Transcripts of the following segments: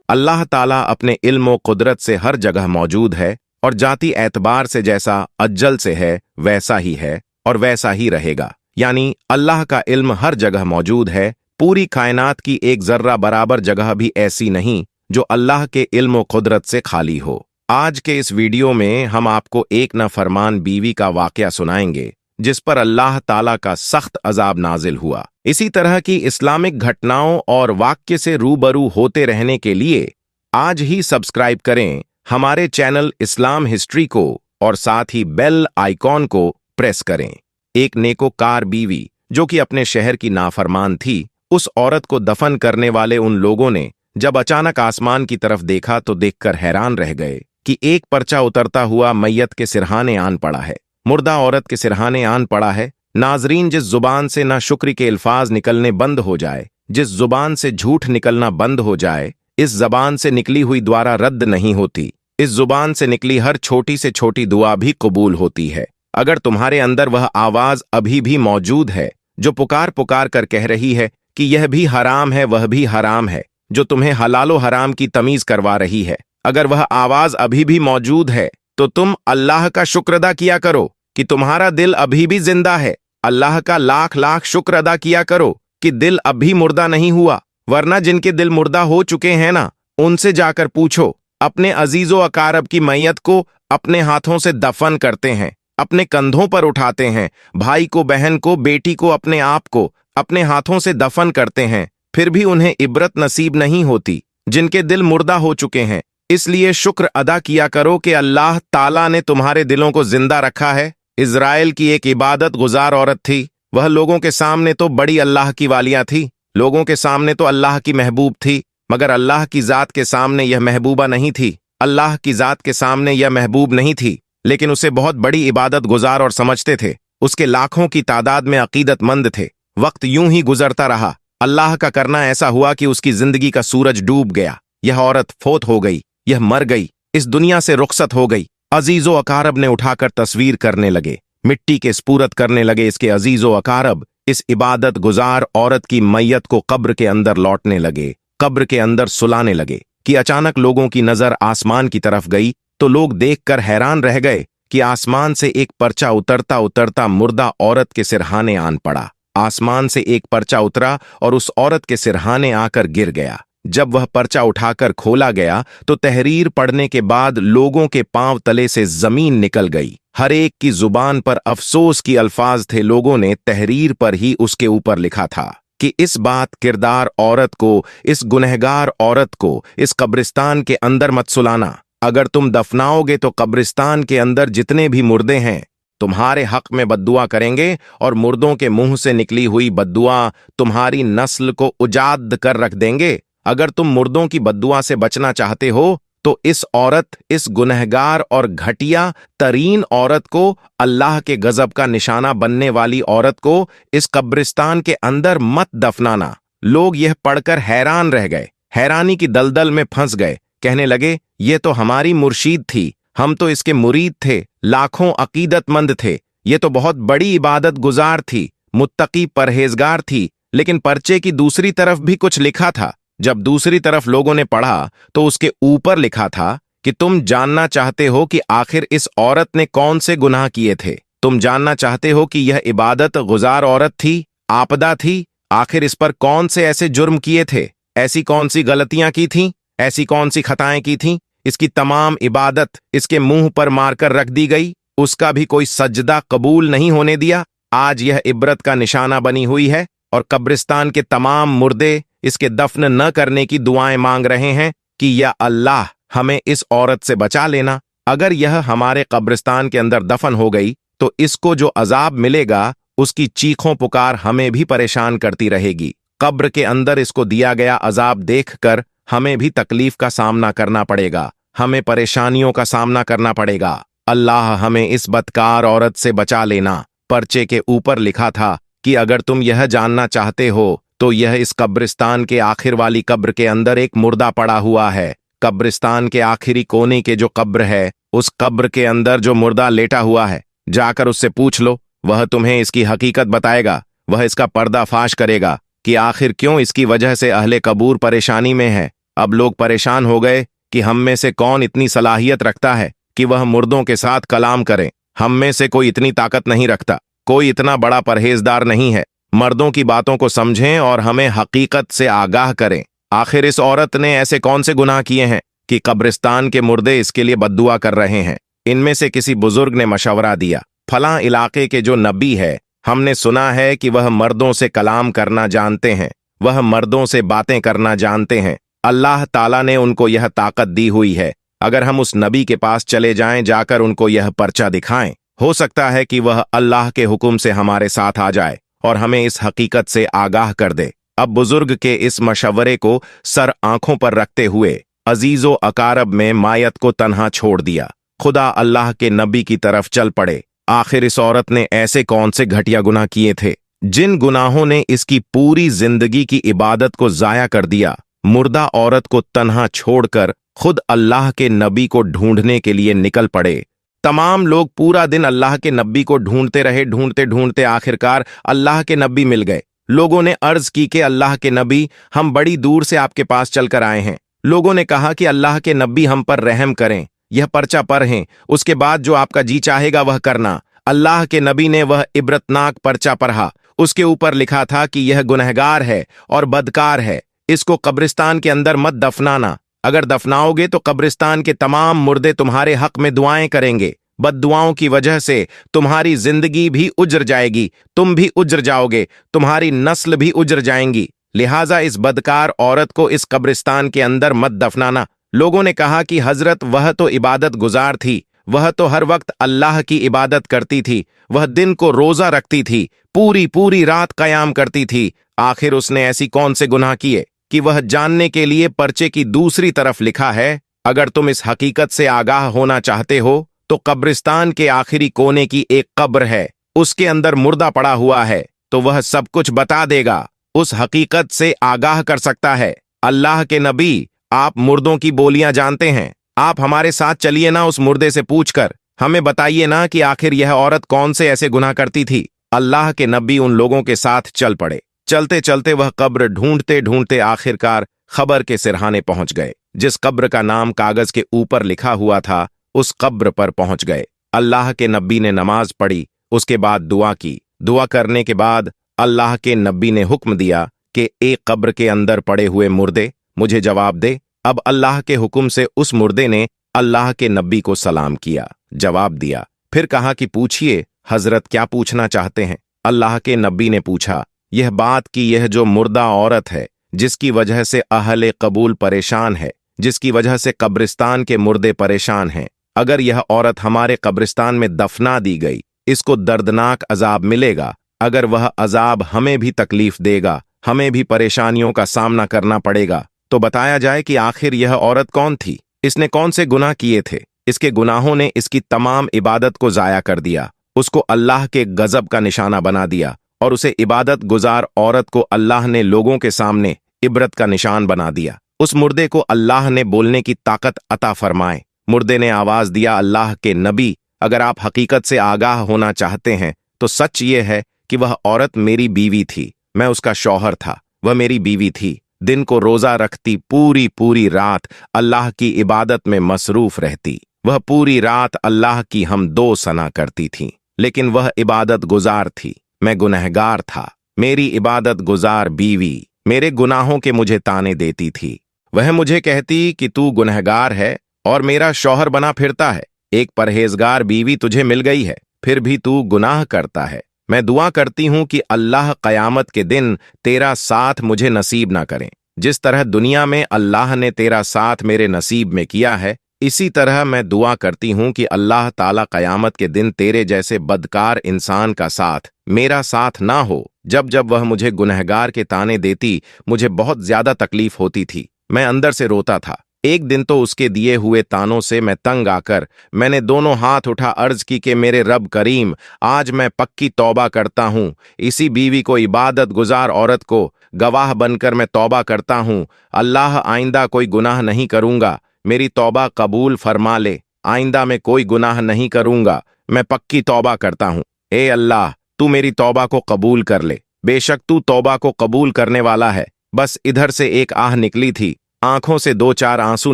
अल्लाह ताला अपने इल्म व कुदरत से हर जगह मौजूद है और जाती एतबार से जैसा अज्जल से है वैसा ही है और वैसा ही रहेगा। यानी अल्लाह का इल्म हर जगह मौजूद है। पूरी कायनात की एक जर्रा बराबर जगह भी ऐसी नहीं जो अल्लाह के इल्म व कुदरत से खाली हो। आज के इस वीडियो में हम आपको एक नाफरमान बीवी का वाकया सुनाएंगे जिस पर अल्लाह ताला का सख्त अजाब नाजिल हुआ। इसी तरह की इस्लामिक घटनाओं और वाक्य से रूबरू होते रहने के लिए आज ही सब्सक्राइब करें हमारे चैनल इस्लाम हिस्ट्री को और साथ ही बेल आइकॉन को प्रेस करें। एक नेकोकार बीवी जो कि अपने शहर की नाफरमान थी, उस औरत को दफन करने वाले उन लोगों ने जब अचानक आसमान की तरफ देखा तो देखकर हैरान रह गए कि एक पर्चा उतरता हुआ मैयत के सिरहाने आन पड़ा है। मुर्दा औरत के सिरहाने आन पड़ा है। नाजरीन, जिस जुबान से ना शुक्र के अल्फाज निकलने बंद हो जाए, जिस जुबान से झूठ निकलना बंद हो जाए, इस जबान से निकली हुई दुआ रद्द नहीं होती। इस जुबान से निकली हर छोटी से छोटी दुआ भी कबूल होती है। अगर तुम्हारे अंदर वह आवाज अभी भी मौजूद है जो पुकार पुकार कर कह रही है कि यह भी हराम है वह भी हराम है, जो तुम्हें हलालो हराम की तमीज करवा रही है, अगर वह आवाज अभी भी मौजूद है तो तुम अल्लाह का शुक्र अदा किया करो कि तुम्हारा दिल अभी भी जिंदा है। अल्लाह का लाख लाख शुक्र अदा किया करो कि दिल अभी मुर्दा नहीं हुआ, वरना जिनके दिल मुर्दा हो चुके हैं ना, उनसे जाकर पूछो। अपने अजीजो अकारब की मैयत को अपने हाथों से दफन करते हैं, अपने कंधों पर उठाते हैं, भाई को, बहन को, बेटी को, अपने आप को अपने हाथों से दफन करते हैं, फिर भी उन्हें इबरत नसीब नहीं होती जिनके दिल मुर्दा हो चुके हैं। इसलिए शुक्र अदा किया करो कि अल्लाह ताला ने तुम्हारे दिलों को जिंदा रखा है। इज़राइल की एक इबादत गुजार औरत थी। वह लोगों के सामने तो बड़ी अल्लाह की वालियां थी, लोगों के सामने तो अल्लाह की महबूब थी, मगर अल्लाह की जात के सामने यह महबूबा नहीं थी। अल्लाह की जात के सामने यह महबूब नहीं थी, लेकिन उसे बहुत बड़ी इबादत गुजार और समझते थे। उसके लाखों की तादाद में अकीदतमंद थे। वक्त यूं ही गुजरता रहा। अल्लाह का करना ऐसा हुआ कि उसकी जिंदगी का सूरज डूब गया। यह औरत फोत हो गई, यह मर गई, इस दुनिया से रुखसत हो गई। अजीजो अकारब ने उठाकर तस्वीर करने लगे, मिट्टी के स्पूरत करने लगे। इसके अजीजो अकारब इस इबादत गुजार औरत की मैयत को कब्र के अंदर लौटने लगे, कब्र के अंदर सुलाने लगे कि अचानक लोगों की नजर आसमान की तरफ गई तो लोग देखकर हैरान रह गए कि आसमान से एक पर्चा उतरता उतरता मुर्दा औरत के सिरहाने आन पड़ा। आसमान से एक पर्चा उतरा और उस औरत के सिरहाने आकर गिर गया। जब वह पर्चा उठाकर खोला गया तो तहरीर पढ़ने के बाद लोगों के पांव तले से जमीन निकल गई। हर एक की जुबान पर अफसोस की अल्फाज थे। लोगों ने तहरीर पर ही उसके ऊपर लिखा था कि इस बात किरदार औरत को, इस गुनहगार औरत को इस कब्रिस्तान के अंदर मत सुलाना। अगर तुम दफनाओगे तो कब्रिस्तान के अंदर जितने भी मुर्दे हैं तुम्हारे हक में बद्दुआ करेंगे और मुर्दों के मुंह से निकली हुई बद्दुआ तुम्हारी नस्ल को उजाद कर रख देंगे। अगर तुम मुर्दों की बद्दुआ से बचना चाहते हो तो इस औरत, इस गुनहगार और घटिया तरीन औरत को, अल्लाह के गजब का निशाना बनने वाली औरत को इस कब्रिस्तान के अंदर मत दफनाना। लोग यह पढ़कर हैरान रह गए, हैरानी की दलदल में फंस गए। कहने लगे, ये तो हमारी मुर्शीद थी, हम तो इसके मुरीद थे, लाखों अकीदतमंद थे, ये तो बहुत बड़ी इबादत गुजार थी, मुत्तकी परहेजगार थी। लेकिन पर्चे की दूसरी तरफ भी कुछ लिखा था। जब दूसरी तरफ लोगों ने पढ़ा तो उसके ऊपर लिखा था कि तुम जानना चाहते हो कि आखिर इस औरत ने कौन से गुनाह किए थे। तुम जानना चाहते हो कि यह इबादत गुजार औरत थी, आपदा थी। आखिर इस पर कौन से ऐसे जुर्म किए थे, ऐसी कौन सी गलतियां की थीं, ऐसी कौन सी खताएं की थीं। इसकी तमाम इबादत इसके मुंह पर मारकर रख दी गई, उसका भी कोई सजदा कबूल नहीं होने दिया। आज यह इबरत का निशाना बनी हुई है और कब्रिस्तान के तमाम मुर्दे इसके दफन न करने की दुआएं मांग रहे हैं कि या अल्लाह हमें इस औरत से बचा लेना। अगर यह हमारे कब्रिस्तान के अंदर दफन हो गई तो इसको जो अजाब मिलेगा उसकी चीखों पुकार हमें भी परेशान करती रहेगी। कब्र के अंदर इसको दिया गया अजाब देखकर हमें भी तकलीफ का सामना करना पड़ेगा, हमें परेशानियों का सामना करना पड़ेगा। अल्लाह हमें इस बदकार औरत से बचा लेना। पर्चे के ऊपर लिखा था कि अगर तुम यह जानना चाहते हो तो यह इस कब्रिस्तान के आखिर वाली कब्र के अंदर एक मुर्दा पड़ा हुआ है। कब्रिस्तान के आखिरी कोने के जो कब्र है, उस कब्र के अंदर जो मुर्दा लेटा हुआ है, जाकर उससे पूछ लो, वह तुम्हें इसकी हकीकत बताएगा। वह इसका पर्दाफाश करेगा कि आखिर क्यों इसकी वजह से अहले कबूर परेशानी में है। अब लोग परेशान हो गए कि हम में से कौन इतनी सलाहियत रखता है कि वह मुर्दों के साथ कलाम करे। हम में से कोई इतनी ताकत नहीं रखता, कोई इतना बड़ा परहेजदार नहीं है। मर्दों की बातों को समझें और हमें हकीकत से आगाह करें। आखिर इस औरत ने ऐसे कौन से गुनाह किए हैं कि कब्रिस्तान के मुर्दे इसके लिए बद्दुआ कर रहे हैं। इनमें से किसी बुजुर्ग ने मशवरा दिया, फलां इलाके के जो नबी है, हमने सुना है कि वह मर्दों से कलाम करना जानते हैं, वह मर्दों से बातें करना जानते हैं। अल्लाह ताला ने उनको यह ताकत दी हुई है। अगर हम उस नबी के पास चले जाएं, जाकर उनको यह पर्चा दिखाएं, हो सकता है कि वह अल्लाह के हुक्म से हमारे साथ आ जाए और हमें इस हकीकत से आगाह कर दे। अब बुजुर्ग के इस मशवरे को सर आंखों पर रखते हुए अजीजो अकारब में मायत को तन्हा छोड़ दिया। खुदा अल्लाह के नबी की तरफ चल पड़े। आखिर इस औरत ने ऐसे कौन से घटिया गुनाह किए थे जिन गुनाहों ने इसकी पूरी जिंदगी की इबादत को जाया कर दिया। मुर्दा औरत को तन्हा छोड़कर खुद अल्लाह के नबी को ढूंढने के लिए निकल पड़े। तमाम लोग पूरा दिन अल्लाह के नबी को ढूंढते रहे। ढूंढते ढूंढते आखिरकार अल्लाह के नबी मिल गए। लोगों ने अर्ज की कि अल्लाह के नबी, हम बड़ी दूर से आपके पास चलकर आए हैं। लोगों ने कहा कि अल्लाह के नबी हम पर रहम करें, यह पर्चा पढ़ें, उसके बाद जो आपका जी चाहेगा वह करना। अल्लाह के नबी ने वह इबरतनाक पर्चा पढ़ा। उसके ऊपर लिखा था कि यह गुनहगार है और बदकार है, इसको कब्रिस्तान के अंदर मत दफनाना। अगर दफनाओगे तो कब्रिस्तान के तमाम मुर्दे तुम्हारे हक में दुआएं करेंगे। बद्दुआओं की वजह से तुम्हारी जिंदगी भी उजर जाएगी, तुम भी उजर जाओगे, तुम्हारी नस्ल भी उजर जाएंगी। लिहाजा इस बदकार औरत को इस कब्रिस्तान के अंदर मत दफनाना। लोगों ने कहा कि हजरत, वह तो इबादत गुजार थी, वह तो हर वक्त अल्लाह की इबादत करती थी, वह दिन को रोजा रखती थी, पूरी पूरी रात कयाम करती थी। आखिर उसने ऐसी कौन से गुनाह किए कि वह जानने के लिए पर्चे की दूसरी तरफ लिखा है, अगर तुम इस हकीकत से आगाह होना चाहते हो तो कब्रिस्तान के आखिरी कोने की एक कब्र है, उसके अंदर मुर्दा पड़ा हुआ है, तो वह सब कुछ बता देगा, उस हकीकत से आगाह कर सकता है। अल्लाह के नबी, आप मुर्दों की बोलियां जानते हैं, आप हमारे साथ चलिए ना, उस मुर्दे से पूछकर हमें बताइए ना कि आखिर यह औरत कौन से ऐसे गुनाह करती थी। अल्लाह के नबी उन लोगों के साथ चल पड़े। चलते चलते वह कब्र ढूंढते ढूंढते आखिरकार खबर के सिरहाने पहुंच गए। जिस कब्र का नाम कागज के ऊपर लिखा हुआ था, उस कब्र पर पहुंच गए। अल्लाह के नबी ने नमाज पढ़ी, उसके बाद दुआ की। दुआ करने के बाद अल्लाह के नबी ने हुक्म दिया कि एक कब्र के अंदर पड़े हुए मुर्दे मुझे जवाब दे। अब अल्लाह के हुक्म से उस मुर्दे ने अल्लाह के नबी को सलाम किया, जवाब दिया। फिर कहा कि पूछिए हजरत, क्या पूछना चाहते हैं। अल्लाह के नबी ने पूछा, यह बात कि यह जो मुर्दा औरत है, जिसकी वजह से अहले कबूल परेशान है, जिसकी वजह से कब्रिस्तान के मुर्दे परेशान हैं, अगर यह औरत हमारे कब्रिस्तान में दफना दी गई, इसको दर्दनाक अजाब मिलेगा। अगर वह अजाब हमें भी तकलीफ देगा, हमें भी परेशानियों का सामना करना पड़ेगा, तो बताया जाए कि आखिर यह औरत कौन थी, इसने कौन से गुनाह किए थे। इसके गुनाहों ने इसकी तमाम इबादत को जाया कर दिया, उसको अल्लाह के गजब का निशाना बना दिया, और उसे इबादत गुजार औरत को अल्लाह ने लोगों के सामने इबरत का निशान बना दिया। उस मुर्दे को अल्लाह ने बोलने की ताकत अता फरमाए। मुर्दे ने आवाज दिया, अल्लाह के नबी, अगर आप हकीकत से आगाह होना चाहते हैं तो सच ये है कि वह औरत मेरी बीवी थी, मैं उसका शौहर था, वह मेरी बीवी थी, दिन को रोजा रखती, पूरी पूरी रात अल्लाह की इबादत में मसरूफ रहती, वह पूरी रात अल्लाह की हम दो सना करती थी, लेकिन वह इबादत गुजार थी, मैं गुनहगार था। मेरी इबादत गुजार बीवी मेरे गुनाहों के मुझे ताने देती थी। वह मुझे कहती कि तू गुनहगार है और मेरा शौहर बना फिरता है, एक परहेजगार बीवी तुझे मिल गई है, फिर भी तू गुनाह करता है। मैं दुआ करती हूं कि अल्लाह कयामत के दिन तेरा साथ मुझे नसीब ना करें। जिस तरह दुनिया में अल्लाह ने तेरा साथ मेरे नसीब में किया है, इसी तरह मैं दुआ करती हूं कि अल्लाह ताला कयामत के दिन तेरे जैसे बदकार इंसान का साथ मेरा साथ ना हो। जब जब वह मुझे गुनहगार के ताने देती, मुझे बहुत ज्यादा तकलीफ होती थी, मैं अंदर से रोता था। एक दिन तो उसके दिए हुए तानों से मैं तंग आकर मैंने दोनों हाथ उठा अर्ज की कि मेरे रब करीम, आज मैं पक्की तौबा करता हूँ, इसी बीवी को इबादत गुजार औरत को गवाह बनकर मैं तौबा करता हूँ, अल्लाह आइंदा कोई गुनाह नहीं करूँगा, मेरी तौबा कबूल फरमा ले, आइंदा में कोई गुनाह नहीं करूँगा, मैं पक्की तौबा करता हूँ। ए अल्लाह, तू मेरी तौबा को कबूल कर ले, बेशक तू तौबा को कबूल करने वाला है। बस इधर से एक आह निकली थी, आंखों से 2-4 आंसू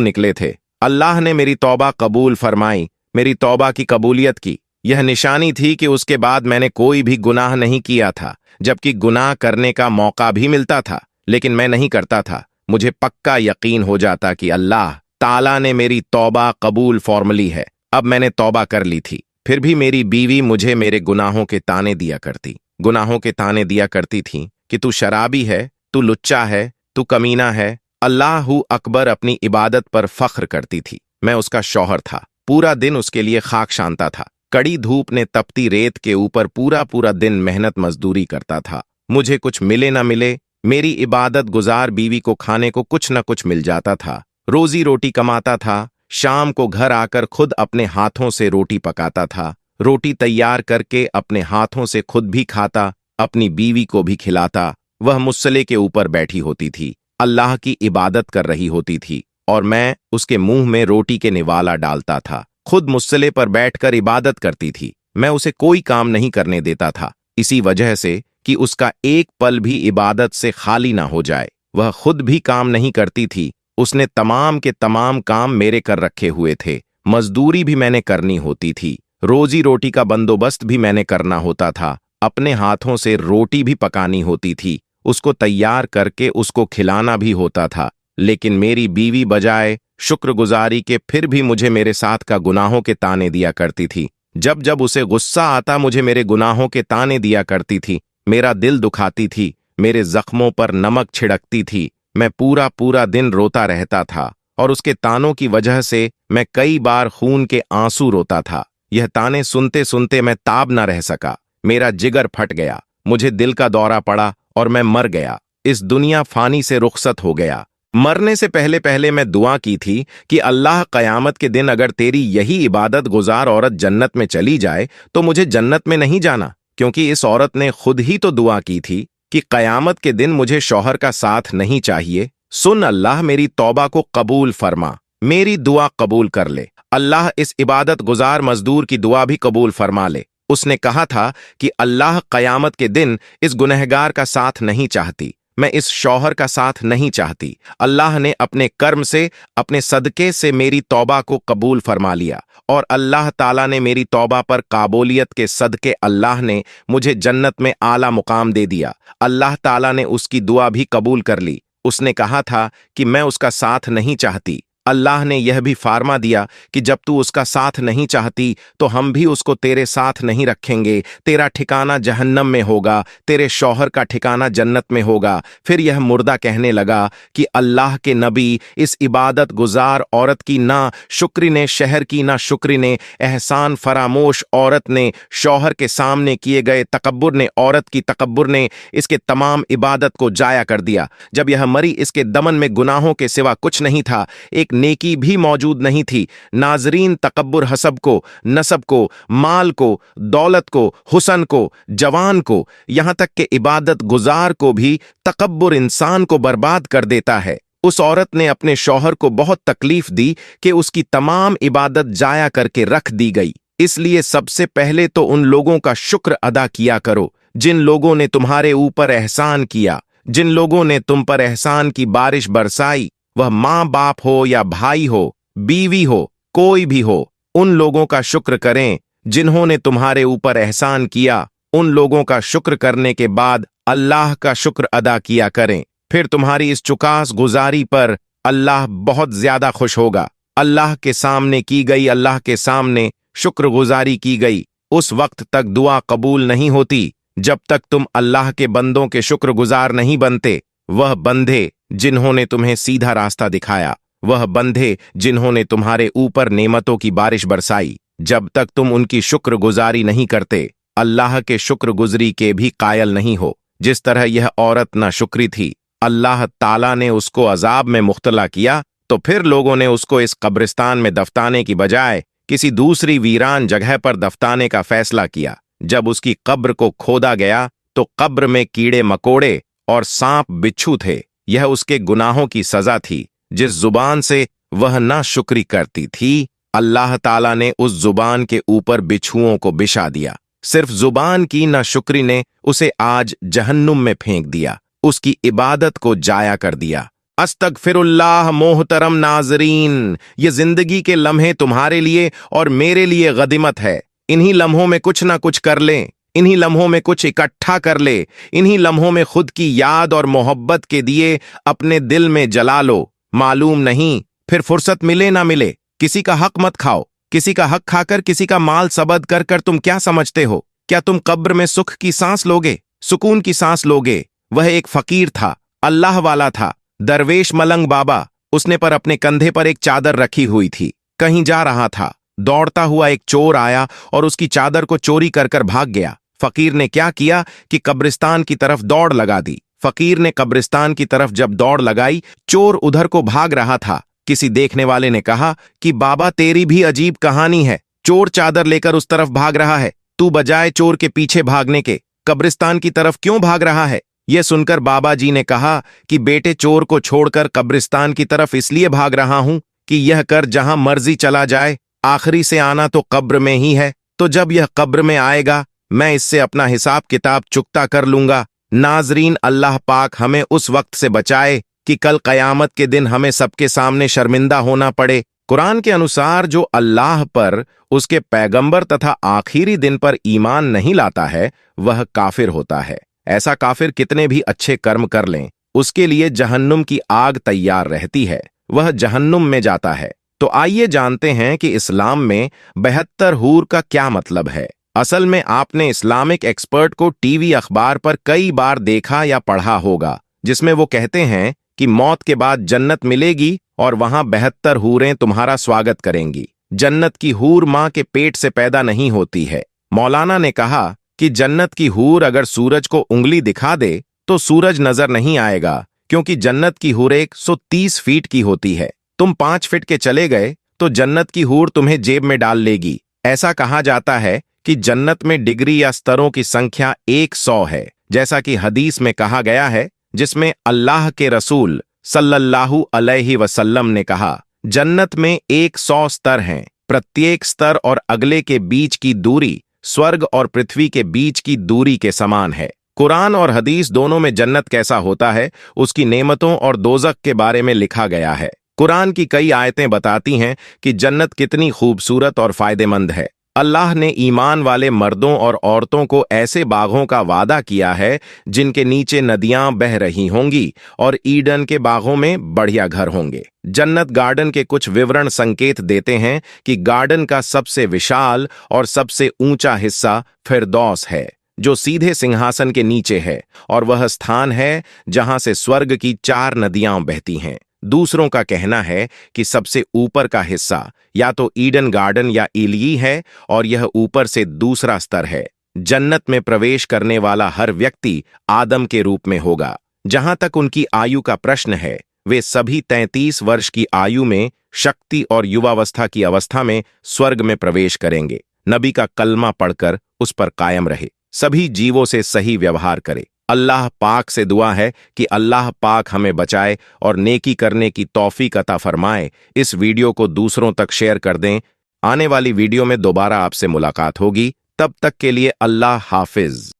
निकले थे। अल्लाह ने मेरी तौबा कबूल फरमाई, मेरी तौबा की कबूलियत की। यह निशानी थी कि उसके बाद मैंने कोई भी गुनाह नहीं किया था, जबकि गुनाह करने का मौका भी मिलता था, लेकिन मैं नहीं करता था। मुझे पक्का यकीन हो जाता कि अल्लाह ताला ने मेरी तौबा कबूल फॉर्मली है। अब मैंने तौबा कर ली थी, फिर भी मेरी बीवी मुझे मेरे गुनाहों के ताने दिया करती। गुनाहों के ताने दिया करती थी कि तू शराबी है, तू लुच्चा है, तू कमीना है। अल्लाहू अकबर अपनी इबादत पर फख्र करती थी। मैं उसका शौहर था, पूरा दिन उसके लिए खाक शानता था। कड़ी धूप ने तपती रेत के ऊपर पूरा पूरा दिन मेहनत मजदूरी करता था। मुझे कुछ मिले न मिले, मेरी इबादत गुजार बीवी को खाने को कुछ न कुछ मिल जाता था। रोजी रोटी कमाता था, शाम को घर आकर खुद अपने हाथों से रोटी पकाता था। रोटी तैयार करके अपने हाथों से खुद भी खाता, अपनी बीवी को भी खिलाता। वह मुसल्ले के ऊपर बैठी होती थी, अल्लाह की इबादत कर रही होती थी, और मैं उसके मुंह में रोटी के निवाला डालता था। खुद मुसल्ले पर बैठकर इबादत करती थी। मैं उसे कोई काम नहीं करने देता था, इसी वजह से कि उसका एक पल भी इबादत से खाली ना हो जाए। वह खुद भी काम नहीं करती थी, उसने तमाम के तमाम काम मेरे कर रखे हुए थे। मजदूरी भी मैंने करनी होती थी, रोजी रोटी का बंदोबस्त भी मैंने करना होता था। अपने हाथों से रोटी भी पकानी होती थी, उसको तैयार करके उसको खिलाना भी होता था। लेकिन मेरी बीवी बजाय शुक्रगुजारी के फिर भी मुझे मेरे साथ का गुनाहों के ताने दिया करती थी। जब जब उसे गुस्सा आता मुझे मेरे गुनाहों के ताने दिया करती थी। मेरा दिल दुखाती थी, मेरे जख्मों पर नमक छिड़कती थी। मैं पूरा पूरा दिन रोता रहता था, और उसके तानों की वजह से मैं कई बार खून के आंसू रोता था। यह ताने सुनते सुनते मैं ताब न रह सका, मेरा जिगर फट गया, मुझे दिल का दौरा पड़ा और मैं मर गया। इस दुनिया फानी से रुखसत हो गया। मरने से पहले पहले मैं दुआ की थी कि अल्लाह कयामत के दिन अगर तेरी यही इबादत गुजार औरत जन्नत में चली जाए तो मुझे जन्नत में नहीं जाना, क्योंकि इस औरत ने खुद ही तो दुआ की थी कि कयामत के दिन मुझे शौहर का साथ नहीं चाहिए। सुन अल्लाह, मेरी तौबा को कबूल फरमा, मेरी दुआ कबूल कर ले। अल्लाह इस इबादत गुजार मजदूर की दुआ भी कबूल फरमा ले। उसने कहा था कि अल्लाह कयामत के दिन इस गुनहगार का साथ नहीं चाहती, मैं इस शौहर का साथ नहीं चाहती। अल्लाह ने अपने कर्म से, अपने सदके से मेरी तौबा को कबूल फरमा लिया, और अल्लाह ताला ने मेरी तौबा पर काबूलियत के सदके अल्लाह ने मुझे जन्नत में आला मुकाम दे दिया। अल्लाह ताला ने उसकी दुआ भी कबूल कर ली। उसने कहा था कि मैं उसका साथ नहीं चाहती। अल्लाह ने यह भी फार्मा दिया कि जब तू उसका साथ नहीं चाहती तो हम भी उसको तेरे साथ नहीं रखेंगे। तेरा ठिकाना जहन्नम में होगा, तेरे शौहर का ठिकाना जन्नत में होगा। फिर यह मुर्दा कहने लगा कि अल्लाह के नबी, इस इबादत गुजार औरत की ना शुक्री ने, शहर की ना शुक्री ने, एहसान फरामोश औरत ने, शौहर के सामने किए गए तकब्बुर ने, औरत की तकब्बुर ने इसके तमाम इबादत को जाया कर दिया। जब यह मरी इसके दमन में गुनाहों के सिवा कुछ नहीं था, एक नेकी भी मौजूद नहीं थी। नाजरीन, तकब्बुर हसब को, नसब को, माल को, दौलत को, हुसन को, जवान को, यहां तक कि इबादत गुजार को भी तकब्बुर इंसान को बर्बाद कर देता है। उस औरत ने अपने शौहर को बहुत तकलीफ दी कि उसकी तमाम इबादत जाया करके रख दी गई। इसलिए सबसे पहले तो उन लोगों का शुक्र अदा किया करो जिन लोगों ने तुम्हारे ऊपर एहसान किया, जिन लोगों ने तुम पर एहसान की बारिश बरसाई। वह माँ बाप हो या भाई हो, बीवी हो, कोई भी हो, उन लोगों का शुक्र करें जिन्होंने तुम्हारे ऊपर एहसान किया। उन लोगों का शुक्र करने के बाद अल्लाह का शुक्र अदा किया करें। फिर तुम्हारी इस चुकास गुजारी पर अल्लाह बहुत ज्यादा खुश होगा। अल्लाह के सामने की गई, अल्लाह के सामने शुक्रगुजारी की गई, उस वक्त तक दुआ कबूल नहीं होती जब तक तुम अल्लाह के बंदों के शुक्रगुजार नहीं बनते। वह बंदे जिन्होंने तुम्हें सीधा रास्ता दिखाया, वह बंदे जिन्होंने तुम्हारे ऊपर नेमतों की बारिश बरसाई, जब तक तुम उनकी शुक्रगुजारी नहीं करते, अल्लाह के शुक्रगुजरी के भी कायल नहीं हो। जिस तरह यह औरत ना शुक्री थी, अल्लाह ताला ने उसको अजाब में मुख्तला किया, तो फिर लोगों ने उसको इस कब्रिस्तान में दफनाने की बजाय किसी दूसरी वीरान जगह पर दफनाने का फैसला किया। जब उसकी कब्र को खोदा गया तो कब्र में कीड़े मकोड़े और सांप बिच्छू थे। यह उसके गुनाहों की सजा थी। जिस जुबान से वह ना शुक्री करती थी, अल्लाह ताला ने उस जुबान के ऊपर बिच्छुओं को बिछा दिया। सिर्फ जुबान की ना शुक्री ने उसे आज जहन्नुम में फेंक दिया, उसकी इबादत को जाया कर दिया। अस्तगफिरुल्लाह मोहतरम नाजरीन, ये जिंदगी के लम्हे तुम्हारे लिए और मेरे लिए गनीमत है। इन्हीं लम्हों में कुछ ना कुछ कर लें, इन्हीं लम्हों में कुछ इकट्ठा कर ले, इन्हीं लम्हों में खुद की याद और मोहब्बत के दिए अपने दिल में जला लो। मालूम नहीं फिर फुर्सत मिले ना मिले। किसी का हक मत खाओ, किसी का हक खाकर किसी का माल सबद कर कर तुम क्या समझते हो? क्या तुम कब्र में सुख की सांस लोगे, सुकून की सांस लोगे? वह एक फकीर था, अल्लाह वाला था, दरवेश मलंग बाबा। उसने पर अपने कंधे पर एक चादर रखी हुई थी। कहीं जा रहा था, दौड़ता हुआ एक चोर आया और उसकी चादर को चोरी कर कर भाग गया। फकीर ने क्या किया कि कब्रिस्तान की तरफ दौड़ लगा दी। फकीर ने कब्रिस्तान की तरफ जब दौड़ लगाई, चोर उधर को भाग रहा था। किसी देखने वाले ने कहा कि बाबा तेरी भी अजीब कहानी है, चोर चादर लेकर उस तरफ भाग रहा है, तू बजाय चोर के पीछे भागने के कब्रिस्तान की तरफ क्यों भाग रहा है? यह सुनकर बाबा जी ने कहा कि बेटे, चोर को छोड़कर कब्रिस्तान की तरफ इसलिए भाग रहा हूं कि यह कर जहां मर्जी चला जाए, आखिरी से आना तो कब्र में ही है। तो जब यह कब्र में आएगा, मैं इससे अपना हिसाब किताब चुकता कर लूंगा। नाजरीन, अल्लाह पाक हमें उस वक्त से बचाए कि कल कयामत के दिन हमें सबके सामने शर्मिंदा होना पड़े। कुरान के अनुसार जो अल्लाह पर, उसके पैगंबर तथा आखिरी दिन पर ईमान नहीं लाता है, वह काफिर होता है। ऐसा काफिर कितने भी अच्छे कर्म कर लें, उसके लिए जहन्नुम की आग तैयार रहती है, वह जहन्नुम में जाता है। तो आइए जानते हैं कि इस्लाम में 72 हूर का क्या मतलब है। असल में आपने इस्लामिक एक्सपर्ट को टीवी अखबार पर कई बार देखा या पढ़ा होगा, जिसमें वो कहते हैं कि मौत के बाद जन्नत मिलेगी और वहां 72 हूरें तुम्हारा स्वागत करेंगी। जन्नत की हूर मां के पेट से पैदा नहीं होती है। मौलाना ने कहा कि जन्नत की हूर अगर सूरज को उंगली दिखा दे तो सूरज नजर नहीं आएगा, क्योंकि जन्नत की हूर 130 फीट की होती है। तुम 5 फीट के चले गए तो जन्नत की हूर तुम्हें जेब में डाल लेगी। ऐसा कहा जाता है कि जन्नत में डिग्री या स्तरों की संख्या 100 है, जैसा कि हदीस में कहा गया है, जिसमें अल्लाह के रसूल सल्लल्लाहु अलैहि वसल्लम ने कहा, जन्नत में 100 स्तर हैं। प्रत्येक स्तर और अगले के बीच की दूरी स्वर्ग और पृथ्वी के बीच की दूरी के समान है। कुरान और हदीस दोनों में जन्नत कैसा होता है, उसकी नेमतों और दोजख के बारे में लिखा गया है। कुरान की कई आयतें बताती हैं कि जन्नत कितनी खूबसूरत और फायदेमंद है। अल्लाह ने ईमान वाले मर्दों और औरतों को ऐसे बागों का वादा किया है जिनके नीचे नदियां बह रही होंगी और ईडन के बागों में बढ़िया घर होंगे। जन्नत गार्डन के कुछ विवरण संकेत देते हैं कि गार्डन का सबसे विशाल और सबसे ऊंचा हिस्सा फिरदौस है, जो सीधे सिंहासन के नीचे है, और वह स्थान है जहां से स्वर्ग की 4 नदियां बहती हैं। दूसरों का कहना है कि सबसे ऊपर का हिस्सा या तो ईडन गार्डन या इली है, और यह ऊपर से दूसरा स्तर है। जन्नत में प्रवेश करने वाला हर व्यक्ति आदम के रूप में होगा। जहां तक उनकी आयु का प्रश्न है, वे सभी 33 वर्ष की आयु में शक्ति और युवावस्था की अवस्था में स्वर्ग में प्रवेश करेंगे। नबी का कलमा पढ़कर उस पर कायम रहे, सभी जीवों से सही व्यवहार करे। अल्लाह पाक से दुआ है कि अल्लाह पाक हमें बचाए और नेकी करने की तौफीक अता फरमाए। इस वीडियो को दूसरों तक शेयर कर दें। आने वाली वीडियो में दोबारा आपसे मुलाकात होगी। तब तक के लिए अल्लाह हाफिज।